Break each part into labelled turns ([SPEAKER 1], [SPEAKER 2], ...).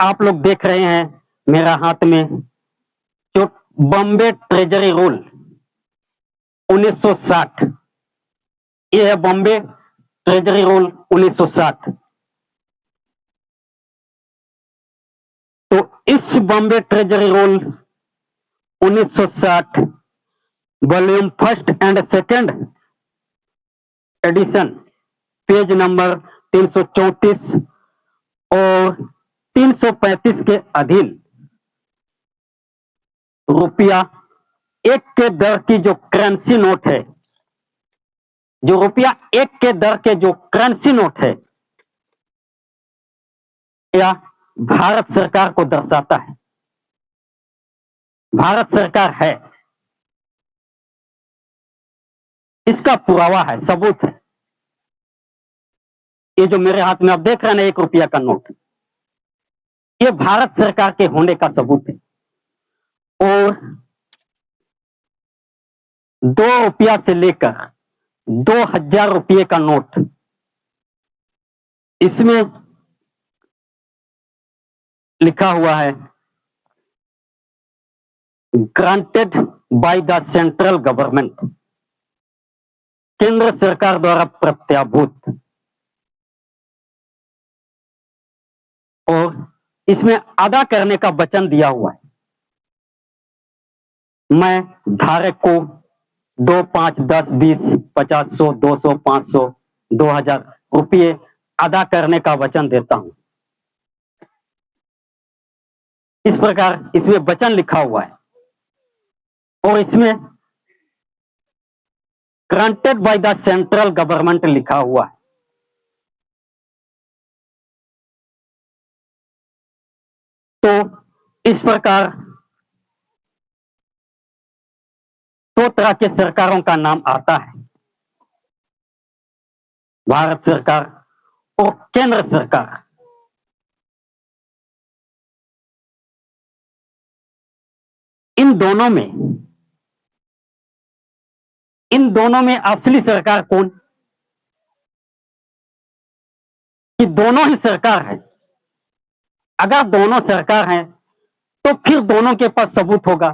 [SPEAKER 1] आप लोग देख रहे हैं मेरा हाथ में जो बॉम्बे ट्रेजरी रूल 1960, ये है बॉम्बे ट्रेजरी रूल 1960। तो इस Bombay treasury rules 1960 volume first and second edition page number 334 और 335 के अधीन रुपया 1 के दर की जो करेंसी नोट है, जो रुपया 1 के दर के जो करेंसी नोट है, यह भारत सरकार को दर्शाता है। भारत सरकार है, इसका पुरावा है, सबूत है। ये जो मेरे हाथ में आप देख रहे हैं ना, 1 रुपया का नोट, ये भारत सरकार के होने का सबूत है। और 2 रुपया से लेकर 2000 रुपये का नोट, इसमें लिखा हुआ है granted by the central government, केंद्र सरकार द्वारा प्रत्याभूत। और इसमें अदा करने का वचन दिया हुआ है। मैं धारक को 2, 5, 10, 20, 50, 100, 200, 500, 2000 रुपये अदा करने का वचन देता हूं। इस प्रकार इसमें वचन लिखा हुआ है और इसमें granted by the central government लिखा हुआ है। तो इस प्रकार 2 तरह के सरकारों का नाम आता है, भारत सरकार और केंद्र सरकार। इन दोनों में असली सरकार कौन? कि दोनों ही सरकार है। अगर दोनों सरकार हैं तो फिर दोनों के पास सबूत होगा,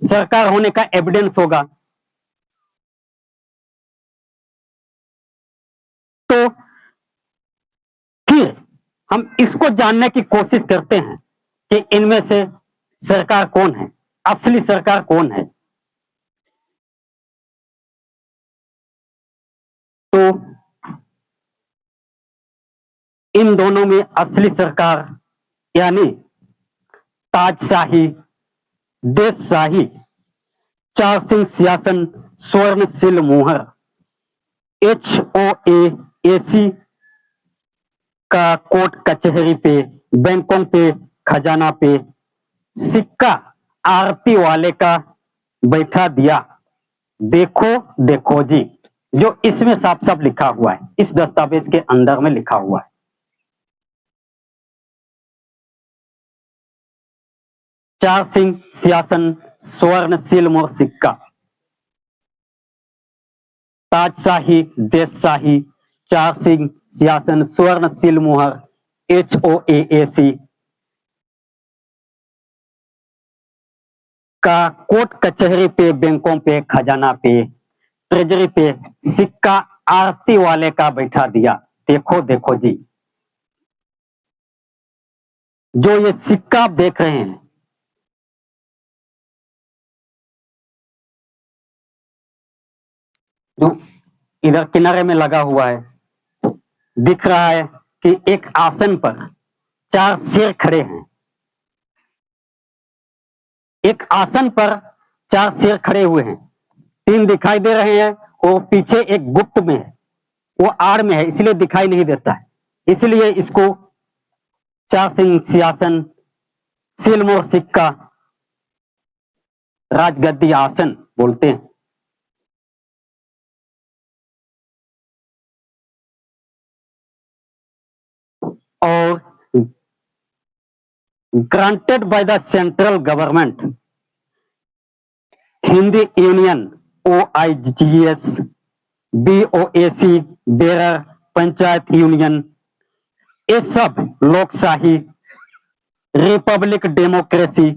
[SPEAKER 1] सरकार होने का एविडेंस होगा। तो फिर हम इसको जानने की कोशिश करते हैं कि इनमें से सरकार कौन है, असली सरकार कौन है। तो इन दोनों में असली सरकार यानी ताजशाही, देशशाही, 4 सिंह शासन, स्वर्णशील मोहर, HOAAC का कोर्ट कचहरी पे, बैंकों पे, खजाना पे सिक्का आरती वाले का बैठा दिया। देखो देखो जी, जो इसमें साफ साफ लिखा हुआ है, इस दस्तावेज के अंदर में लिखा हुआ है। 4 सिंह शासन, स्वर्णशील मोहर सिक्का, ताजशाही, देशशाही, 4 सिंह शासन, स्वर्णशील मोहर, HOAAC का कोर्ट कचहरी पे, बैंकों पे, खजाना पे, ट्रेजरी पे सिक्का आरती वाले का बैठा दिया। देखो देखो जी, जो ये सिक्का आप देख रहे हैं, जो इधर किनारे में लगा हुआ है, दिख रहा है कि एक आसन पर 4 शेर खड़े हैं। एक आसन पर 4 शेर खड़े हुए हैं, 3 दिखाई दे रहे हैं और पीछे एक गुप्त में है, वो आड़ में है, इसलिए दिखाई नहीं देता है। इसलिए इसको 4 सिंह सिंहासन, सिलमोहर सिक्का, राजगद्दी आसन बोलते हैं। और granted by the central government, Hindi union, OIGS, BOAC, bearer, panchayat union, ये सब लोकशाही रिपब्लिक डेमोक्रेसी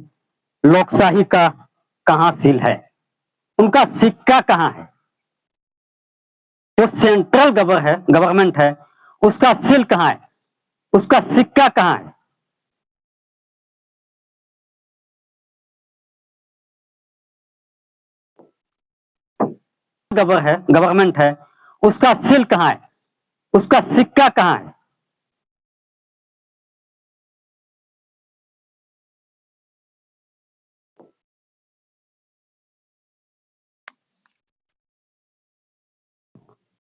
[SPEAKER 1] लोकशाही का कहां सील है? उनका सिक्का कहां है? जो सेंट्रल गवर्नमेंट है उसका सील कहां है? उसका सिक्का कहां है? गवर्नमेंट है उसका सील कहां है? उसका सिक्का कहां है?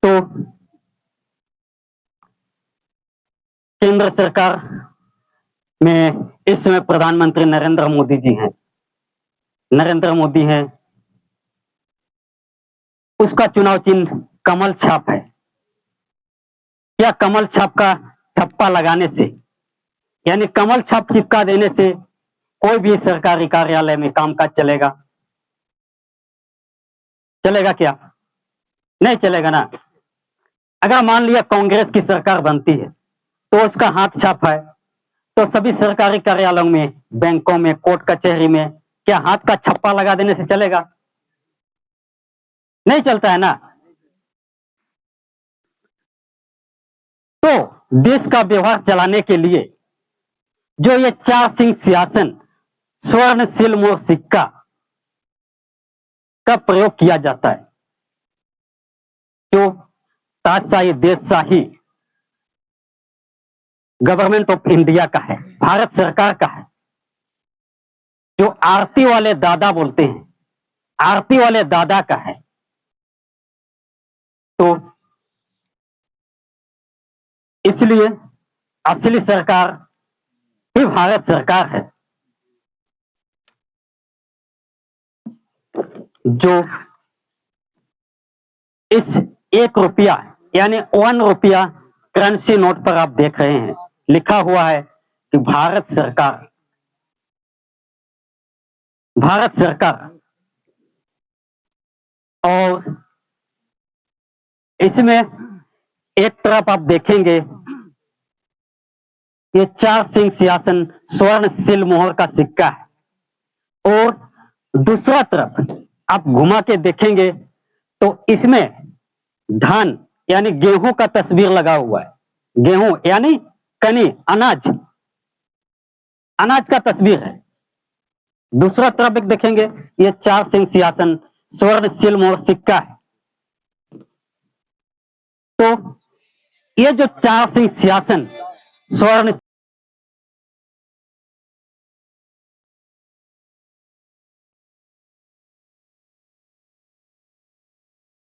[SPEAKER 1] तो केंद्र सरकार में इस समय प्रधानमंत्री नरेंद्र मोदी जी हैं। नरेंद्र मोदी हैं, उसका चुनाव चिन्ह कमल छाप है। क्या कमल छाप का ठप्पा लगाने से, यानी कमल छाप चिपका देने से कोई भी सरकारी कार्यालय में कामकाज चलेगा? चलेगा क्या? नहीं चलेगा ना। अगर मान लिया कांग्रेस की सरकार बनती है तो उसका हाथ छाप है, तो सभी सरकारी कार्यालयों में, बैंकों में, कोर्ट कचहरी में क्या हाथ का छप्पा लगा देने से चलेगा? नहीं चलता है ना। तो देश का व्यवहार चलाने के लिए जो ये चार सिंह सिंहासन स्वर्ण सिलमोहर सिक्का का प्रयोग किया जाता है, जो ताजशाही देशशाही गवर्नमेंट ऑफ इंडिया का है, भारत सरकार का है, जो आरती वाले दादा बोलते हैं, आरती वाले दादा का है। तो इसलिए असली सरकार ही भारत सरकार है, जो इस 1 रुपया यानी 1 रुपया करेंसी नोट पर आप देख रहे हैं, लिखा हुआ है कि भारत सरकार, भारत सरकार। और इसमें एक तरफ आप देखेंगे ये चार सिंह सिंहासन स्वर्ण सिलमोहर का सिक्का है, और दूसरा तरफ आप घुमा के देखेंगे तो इसमें धान यानी गेहूं का तस्वीर लगा हुआ है। गेहूं यानी कनी, अनाज, अनाज का तस्वीर है। दूसरा तरफ एक देखेंगे ये चार सिंह सिंहासन स्वर्ण सिलमोहर सिक्का है। तो ये जो चार सिंह सिंहासन स्वर्ण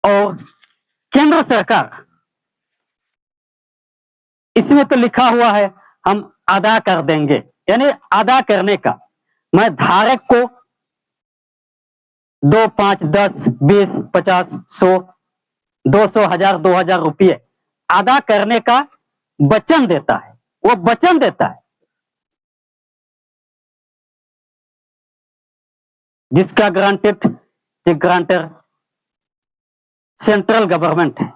[SPEAKER 1] और केंद्र सरकार, इसमें तो लिखा हुआ है हम अदा कर देंगे, यानी अदा करने का। मैं धारक को 2, 5, 10, 20, 50, 100, 200, 1000, 2000 रुपये अदा करने का वचन देता है, वो वचन देता है, जिसका ग्रांटर सेंट्रल गवर्नमेंट है।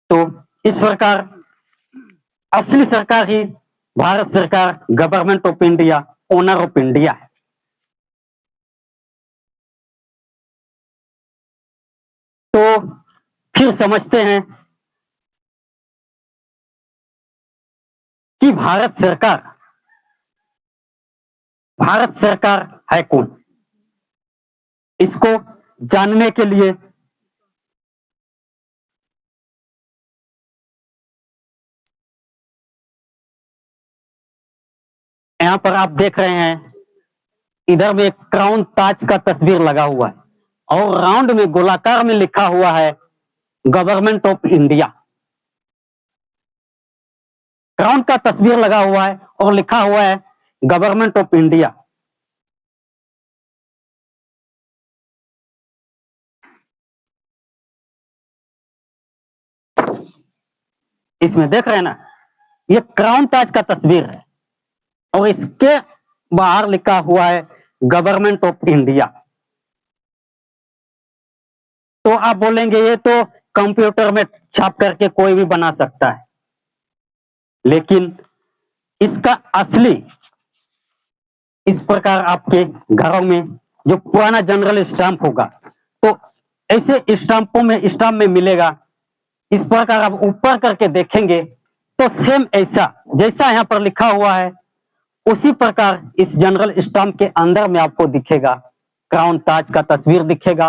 [SPEAKER 1] तो इस प्रकार असली सरकार ही भारत सरकार, government of India, owner of India है। तो फिर समझते हैं कि भारत सरकार है कौन। इसको जानने के लिए यहां पर आप देख रहे हैं, इधर में एक क्राउन ताज का तस्वीर लगा हुआ है और राउंड में गोलाकार में लिखा हुआ है गवर्नमेंट ऑफ इंडिया। क्राउन का तस्वीर लगा हुआ है और लिखा हुआ है गवर्नमेंट ऑफ इंडिया। इसमें देख रहे हैं ना, ये क्राउन ताज का तस्वीर है और इसके बाहर लिखा हुआ है गवर्नमेंट ऑफ इंडिया। तो आप बोलेंगे ये तो कंप्यूटर में छाप करके कोई भी बना सकता है, लेकिन इसका असली, इस प्रकार आपके घरों में जो पुराना जनरल स्टाम्प होगा तो ऐसे स्टाम्प में मिलेगा। इस प्रकार आप ऊपर करके देखेंगे तो सेम ऐसा जैसा यहाँ पर लिखा हुआ है उसी प्रकार इस जनरल स्टाम्प के अंदर में आपको दिखेगा, क्राउन ताज का तस्वीर दिखेगा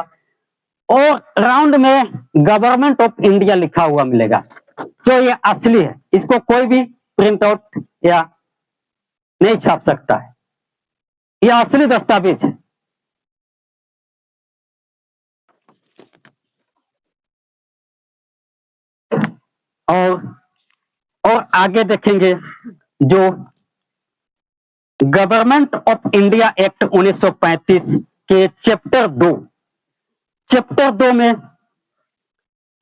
[SPEAKER 1] और राउंड में गवर्नमेंट ऑफ इंडिया लिखा हुआ मिलेगा। जो ये असली है, इसको कोई भी प्रिंट आउट या नहीं छाप सकता है, यह असली दस्तावेज है। और आगे देखेंगे जो गवर्नमेंट ऑफ इंडिया एक्ट 1935 के चैप्टर 2 में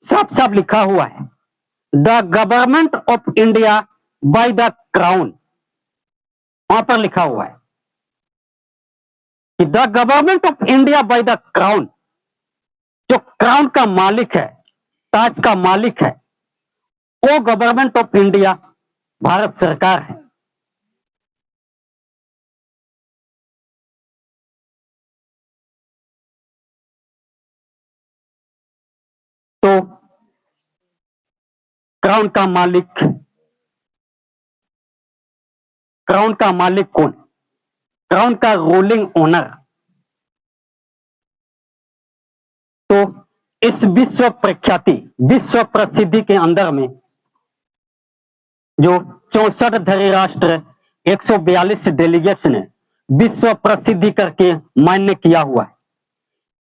[SPEAKER 1] साफ साफ लिखा हुआ है, the government of India by the crown. वहां पर लिखा हुआ है कि the government of India by the crown, जो क्राउन का मालिक है, ताज का मालिक है, वो गवर्नमेंट ऑफ इंडिया भारत सरकार है। तो क्राउन का मालिक कौन? क्राउन का रूलिंग ओनर। तो इस विश्व प्रसिद्धि के अंदर में जो 64 धरी राष्ट्र 142 डेलीगेट्स ने विश्व प्रसिद्धि करके मान्य किया हुआ है,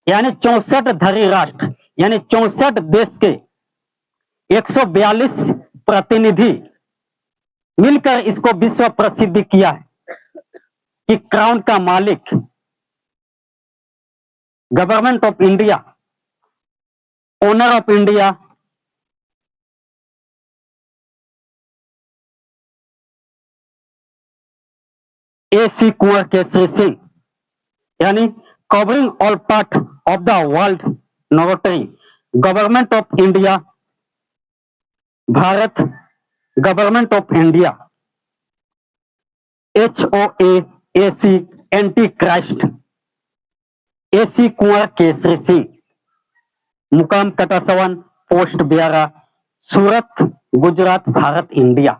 [SPEAKER 1] यानी 64 धरी राष्ट्र यानी 64 देश के 142 प्रतिनिधि मिलकर इसको विश्व प्रसिद्धि किया है कि क्राउन का मालिक government of India, owner of India A.C. Kunwar Kesari Singh, यानी covering all part of the world notary, government of India Bharat, government of India HOA anti Christ, A.C. Kunwar Kesari Singh, मुकाम Katasvan, post Vyara, Surat, Gujarat, Bharat, India.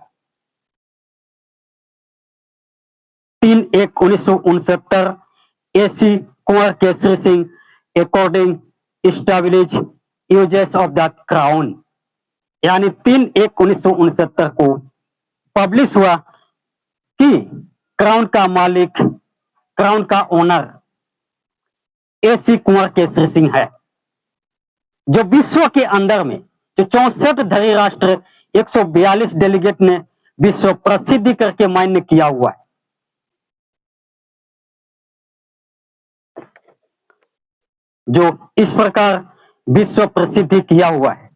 [SPEAKER 1] 3/1/1969 A.C. Kunwar Kesari Singh according establish usages of the crown, यानी 3/1/1969 को publish हुआ कि crown का मालिक, crown का owner A.C. Kunwar Kesari Singh है, जो विश्व के अंदर में जो 64 धरी राष्ट्र 142 डेलीगेट ने विश्व प्रसिद्धि करके मान्य किया हुआ है। जो इस प्रकार विश्व प्रसिद्धि किया हुआ है।